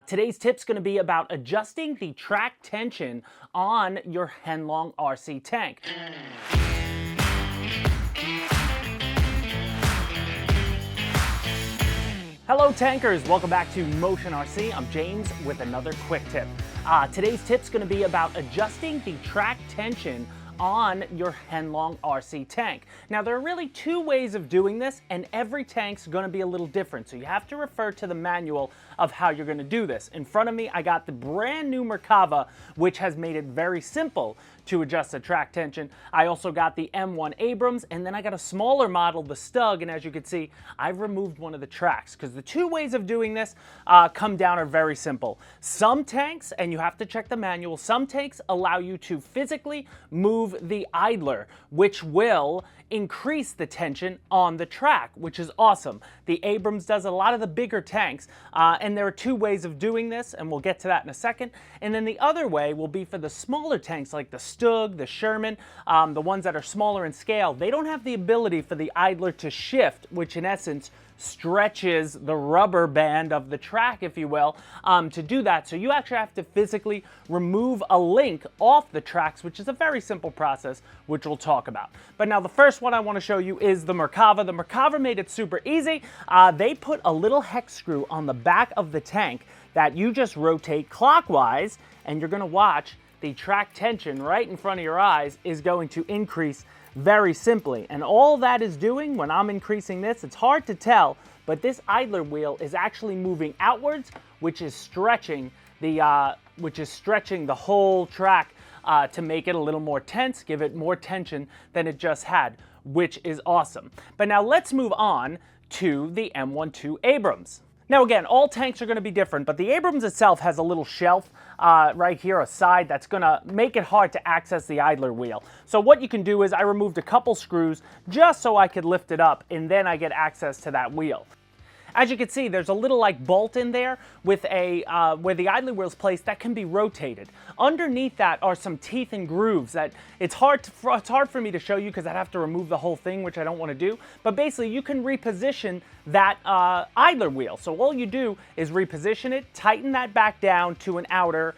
Today's tip's going to be about adjusting the track tension on your Heng RC tank. Hello tankers, welcome back to Motion RC. I'm James with another quick tip. Today's tip's going to be about adjusting the track tension on your Heng RC tank. Now there are really two ways of doing this, and every tank's going to be a little different, so you have to refer to the manual of how you're going to do this. In front of me I got the brand new Merkava, which has made it very simple to adjust the track tension. I also got the M1 Abrams, and then I got a smaller model, the Stug, and as you can see I've removed one of the tracks because the two ways of doing this come down are very simple. Some tanks, and you have to check the manual, some tanks allow you to physically move the idler, which will increase the tension on the track, which is awesome. The Abrams does a lot of the bigger tanks, and there are two ways of doing this, and we'll get to that in a second. And then the other way will be for the smaller tanks like the Stug, the Sherman, the ones that are smaller in scale. They don't have the ability for the idler to shift, which in essence stretches the rubber band of the track, if you will, to do that. So you actually have to physically remove a link off the tracks, which is a very simple process, which we'll talk about. But now the first one I want to show you is the Merkava. The Merkava made it super easy. They put a little hex screw on the back of the tank that you just rotate clockwise, and you're going to watch the track tension right in front of your eyes is going to increase very simply. And all that is doing when I'm increasing this, it's hard to tell, but this idler wheel is actually moving outwards, which is stretching the whole track to make it a little more tense, give it more tension than it just had, which is awesome. But now let's move on to the M12 Abrams. Now again, all tanks are going to be different, but the Abrams itself has a little shelf right here, a side, that's going to make it hard to access the idler wheel. So what you can do is I removed a couple screws just so I could lift it up, and then I get access to that wheel. As you can see, there's a little like bolt in there with a where the idler wheel is placed that can be rotated. Underneath that are some teeth and grooves that it's hard for me to show you because I'd have to remove the whole thing, which I don't want to do. But basically, you can reposition that idler wheel. So all you do is reposition it, tighten that back down to an outer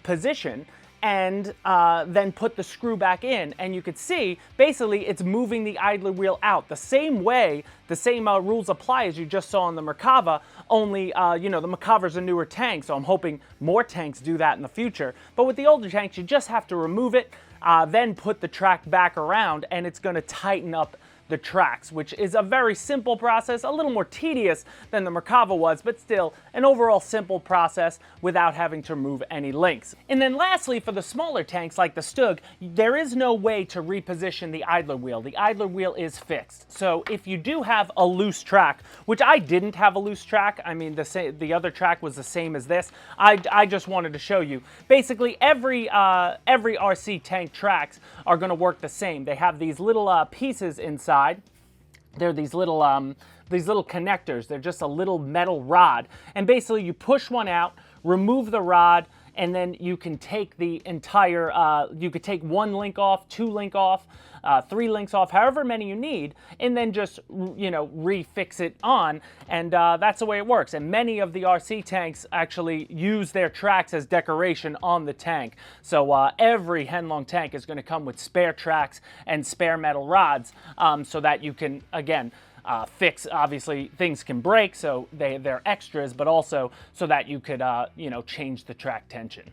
position, and then put the screw back in, and you could see basically it's moving the idler wheel out the same way, the same rules apply as you just saw on the Merkava, only you know, the Merkava's a newer tank, so I'm hoping more tanks do that in the future. But with the older tanks, you just have to remove it, then put the track back around, and it's going to tighten up the tracks, which is a very simple process, a little more tedious than the Merkava was, but still an overall simple process without having to remove any links. And then lastly, for the smaller tanks like the Stug, there is no way to reposition the idler wheel. The idler wheel is fixed. So if you do have a loose track, which I didn't have a loose track, I mean the other track was the same as this, I just wanted to show you. Basically every RC tank tracks are going to work the same. They have these little pieces inside. They're these little connectors. They're just a little metal rod. And basically you push one out, remove the rod, and then you can take the entire, you could take one link off, two link off, three links off, however many you need, and then just, you know, refix it on, and that's the way it works. And many of the RC tanks actually use their tracks as decoration on the tank. So every Heng tank is going to come with spare tracks and spare metal rods, so that you can, again, fix, obviously things can break, so they're extras, but also so that you could, you know, change the track tension.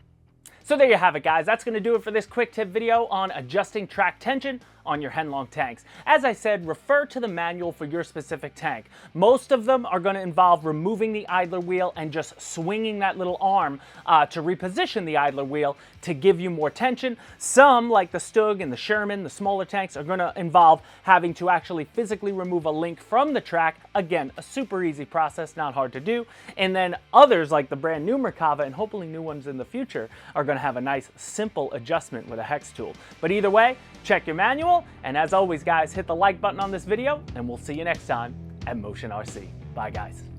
So there you have it, guys. That's going to do it for this quick tip video on adjusting track tension on your Heng tanks. As I said, refer to the manual for your specific tank. Most of them are going to involve removing the idler wheel and just swinging that little arm to reposition the idler wheel to give you more tension. Some, like the Stug and the Sherman, the smaller tanks, are going to involve having to actually physically remove a link from the track. Again, a super easy process, not hard to do. And then others, like the brand new Merkava, and hopefully new ones in the future, are going to have a nice simple adjustment with a hex tool. But either way, check your manual, and as always guys, hit the like button on this video, and we'll see you next time at Motion RC. Bye guys.